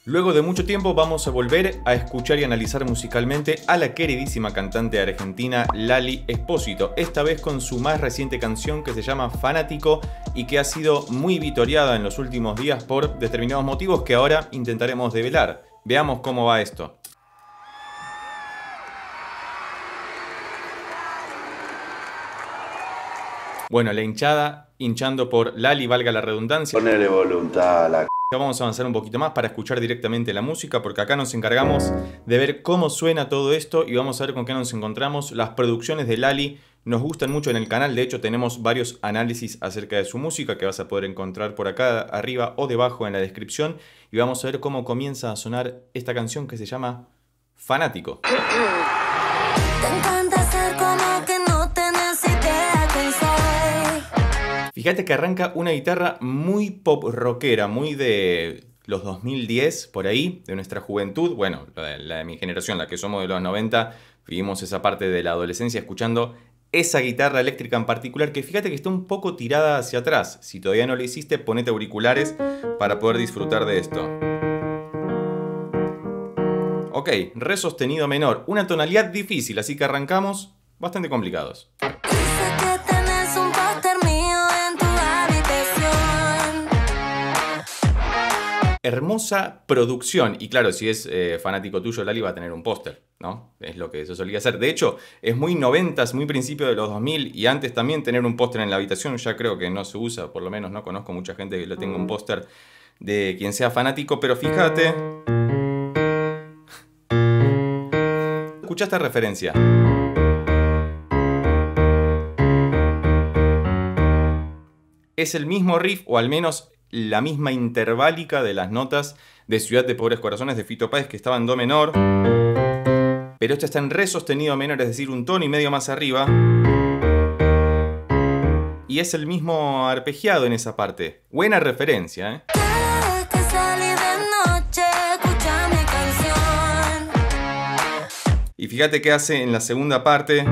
Luego de mucho tiempo vamos a volver a escuchar y analizar musicalmente a la queridísima cantante argentina Lali Espósito, esta vez con su más reciente canción que se llama Fanático y que ha sido muy vitoreada en los últimos días por determinados motivos que ahora intentaremos develar. Veamos cómo va esto. Bueno, la hinchada hinchando por Lali, valga la redundancia. Ponele voluntad a la... Ya vamos a avanzar un poquito más para escuchar directamente la música, porque acá nos encargamos de ver cómo suena todo esto y vamos a ver con qué nos encontramos. Las producciones de Lali nos gustan mucho en el canal, de hecho tenemos varios análisis acerca de su música que vas a poder encontrar por acá arriba o debajo en la descripción, y vamos a ver cómo comienza a sonar esta canción que se llama Fanático. Fíjate que arranca una guitarra muy pop rockera, muy de los 2010, por ahí, de nuestra juventud. Bueno, la de mi generación, la que somos de los 90, vivimos esa parte de la adolescencia escuchando esa guitarra eléctrica en particular, que fíjate que está un poco tirada hacia atrás. Si todavía no lo hiciste, ponete auriculares para poder disfrutar de esto. Ok, re sostenido menor, una tonalidad difícil, así que arrancamos bastante complicados. Hermosa producción, y claro, si es fanático tuyo, Lali va a tener un póster, ¿no? Es lo que se solía hacer. De hecho, es muy 90s, muy principio de los 2000, y antes también tener un póster en la habitación, ya creo que no se usa, por lo menos no conozco mucha gente que lo tenga un póster de quien sea fanático, pero fíjate. Escucha esta referencia. Es el mismo riff, o al menos la misma interválica de las notas de Ciudad de Pobres Corazones de Fito Páez, que estaba en do menor, pero esta está en re sostenido menor, es decir, un tono y medio más arriba, y es el mismo arpegiado en esa parte. Buena referencia, ¿eh? Y fíjate qué hace en la segunda parte.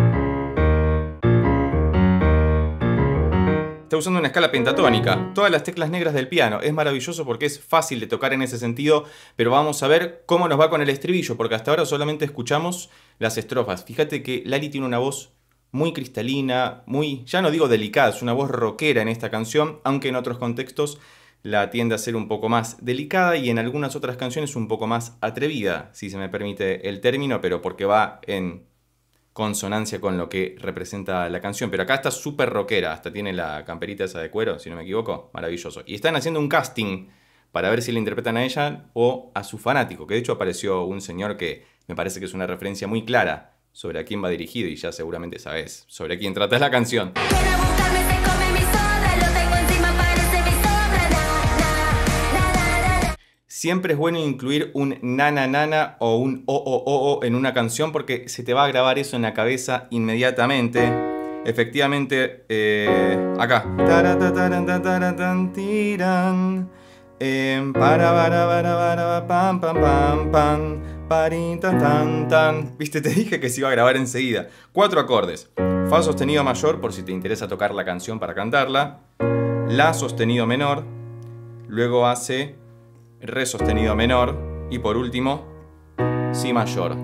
Está usando una escala pentatónica, todas las teclas negras del piano. Es maravilloso porque es fácil de tocar en ese sentido, pero vamos a ver cómo nos va con el estribillo, porque hasta ahora solamente escuchamos las estrofas. Fíjate que Lali tiene una voz muy cristalina, muy, ya no digo delicada, es una voz rockera en esta canción, aunque en otros contextos la tiende a ser un poco más delicada y en algunas otras canciones un poco más atrevida, si se me permite el término, pero porque va en consonancia con lo que representa la canción. Pero acá está súper rockera, hasta tiene la camperita esa de cuero, si no me equivoco, maravilloso. Y están haciendo un casting para ver si le interpretan a ella o a su fanático, que de hecho apareció un señor que me parece que es una referencia muy clara sobre a quién va dirigido, y ya seguramente sabes sobre quién trata la canción. Siempre es bueno incluir un nana nana o un o en una canción porque se te va a grabar eso en la cabeza inmediatamente. Efectivamente, acá. Viste, te dije que se iba a grabar enseguida. 4 acordes. Fa sostenido mayor, por si te interesa tocar la canción para cantarla. La sostenido menor. Luego hace re sostenido menor y por último si mayor.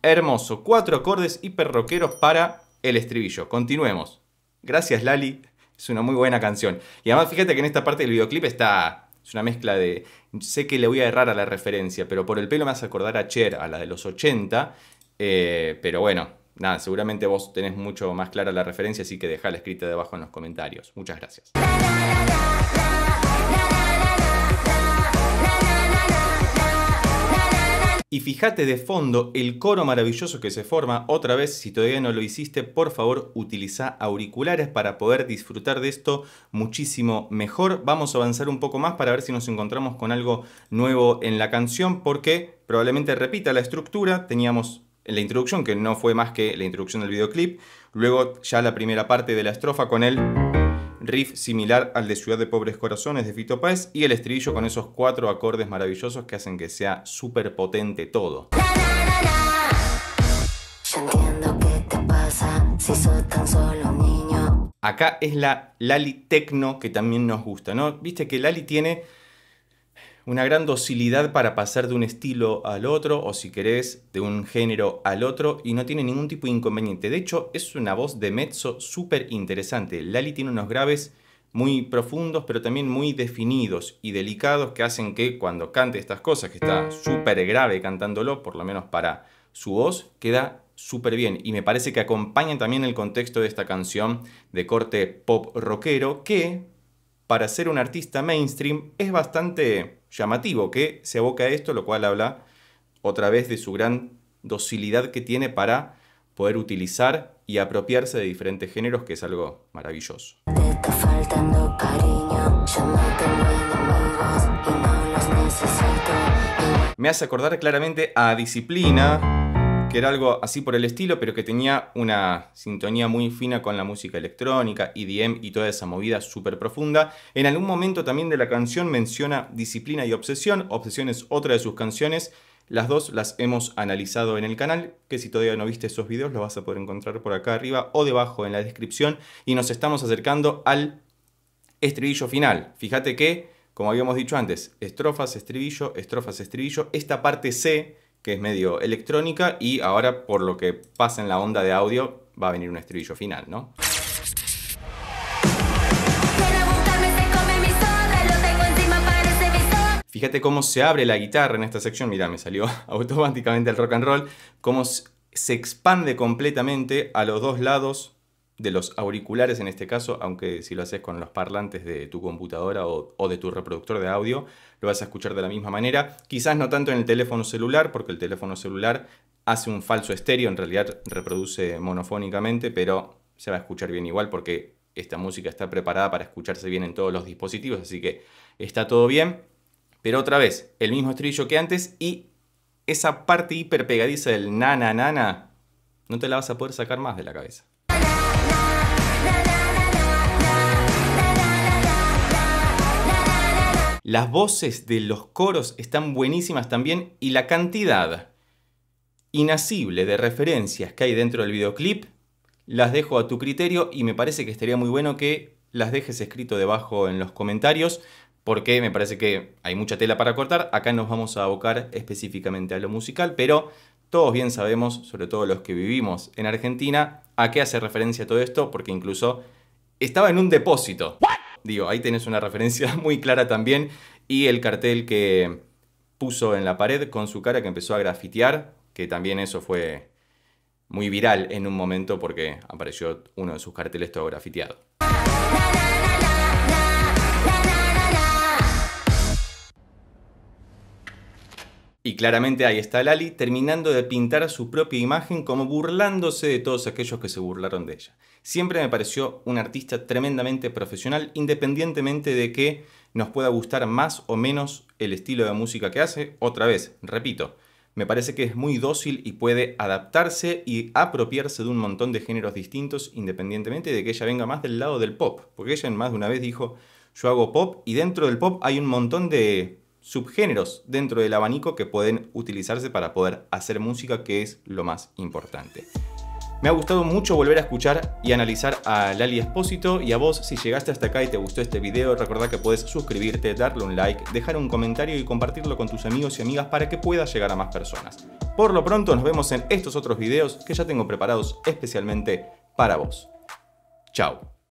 Hermoso, 4 acordes hiper rockeros para el estribillo. Continuemos. Gracias, Lali, es una muy buena canción. Y además fíjate que en esta parte del videoclip está, es una mezcla de, sé que le voy a errar a la referencia, pero por el pelo me hace acordar a Cher, a la de los 80, pero bueno, nada, seguramente vos tenés mucho más clara la referencia, así que dejala escrita debajo en los comentarios. Muchas gracias. Y fíjate de fondo el coro maravilloso que se forma. Otra vez, si todavía no lo hiciste, por favor utiliza auriculares para poder disfrutar de esto muchísimo mejor. Vamos a avanzar un poco más para ver si nos encontramos con algo nuevo en la canción, porque probablemente repita la estructura. Teníamos en la introducción, que no fue más que la introducción del videoclip, luego ya la primera parte de la estrofa con el riff similar al de Ciudad de Pobres Corazones de Fito Páez y el estribillo con esos 4 acordes maravillosos que hacen que sea súper potente todo. Yo entiendo qué te pasa, si sos tan solo un niño. Acá es la Lali Tecno que también nos gusta, ¿no? Viste que Lali tiene una gran docilidad para pasar de un estilo al otro, o si querés, de un género al otro, y no tiene ningún tipo de inconveniente. De hecho, es una voz de mezzo súper interesante. Lali tiene unos graves muy profundos, pero también muy definidos y delicados, que hacen que cuando cante estas cosas, que está súper grave cantándolo, por lo menos para su voz, queda súper bien. Y me parece que acompaña también el contexto de esta canción de corte pop rockero, que para ser un artista mainstream es bastante llamativo que se aboca a esto, lo cual habla otra vez de su gran docilidad que tiene para poder utilizar y apropiarse de diferentes géneros, que es algo maravilloso. Te está faltando cariño, yo no tengo enemigos y no los necesito. Me hace acordar claramente a Disciplina, que era algo así por el estilo, pero que tenía una sintonía muy fina con la música electrónica, EDM y toda esa movida súper profunda. En algún momento también de la canción menciona Disciplina y Obsesión. Obsesión es otra de sus canciones. Las dos las hemos analizado en el canal, que si todavía no viste esos videos los vas a poder encontrar por acá arriba o debajo en la descripción. Y nos estamos acercando al estribillo final. Fíjate que, como habíamos dicho antes, estrofas, estribillo, esta parte C, que es medio electrónica, y ahora por lo que pasa en la onda de audio va a venir un estribillo final, ¿no? Fíjate cómo se abre la guitarra en esta sección, mirá, me salió automáticamente el rock and roll, cómo se expande completamente a los dos lados de los auriculares en este caso, aunque si lo haces con los parlantes de tu computadora o de tu reproductor de audio, lo vas a escuchar de la misma manera. Quizás no tanto en el teléfono celular, porque el teléfono celular hace un falso estéreo, en realidad reproduce monofónicamente, pero se va a escuchar bien igual porque esta música está preparada para escucharse bien en todos los dispositivos, así que está todo bien. Pero otra vez, el mismo estribillo que antes y esa parte hiper pegadiza del na na na na, no te la vas a poder sacar más de la cabeza. Las voces de los coros están buenísimas también y la cantidad inasible de referencias que hay dentro del videoclip las dejo a tu criterio y me parece que estaría muy bueno que las dejes escrito debajo en los comentarios porque me parece que hay mucha tela para cortar. Acá nos vamos a abocar específicamente a lo musical, pero todos bien sabemos, sobre todo los que vivimos en Argentina, a qué hace referencia todo esto, porque incluso estaba en un depósito. Digo, ahí tenés una referencia muy clara también. Y el cartel que puso en la pared con su cara que empezó a grafitear, que también eso fue muy viral en un momento porque apareció uno de sus carteles todo grafiteado. Y claramente ahí está Lali terminando de pintar su propia imagen como burlándose de todos aquellos que se burlaron de ella. Siempre me pareció un artista tremendamente profesional, independientemente de que nos pueda gustar más o menos el estilo de música que hace. Otra vez, repito, me parece que es muy dócil y puede adaptarse y apropiarse de un montón de géneros distintos, independientemente de que ella venga más del lado del pop. Porque ella en más de una vez dijo, yo hago pop y dentro del pop hay un montón de subgéneros dentro del abanico que pueden utilizarse para poder hacer música, que es lo más importante. Me ha gustado mucho volver a escuchar y analizar a Lali Espósito, y a vos, si llegaste hasta acá y te gustó este video, recordá que podés suscribirte, darle un like, dejar un comentario y compartirlo con tus amigos y amigas para que pueda llegar a más personas. Por lo pronto nos vemos en estos otros videos que ya tengo preparados especialmente para vos. Chao.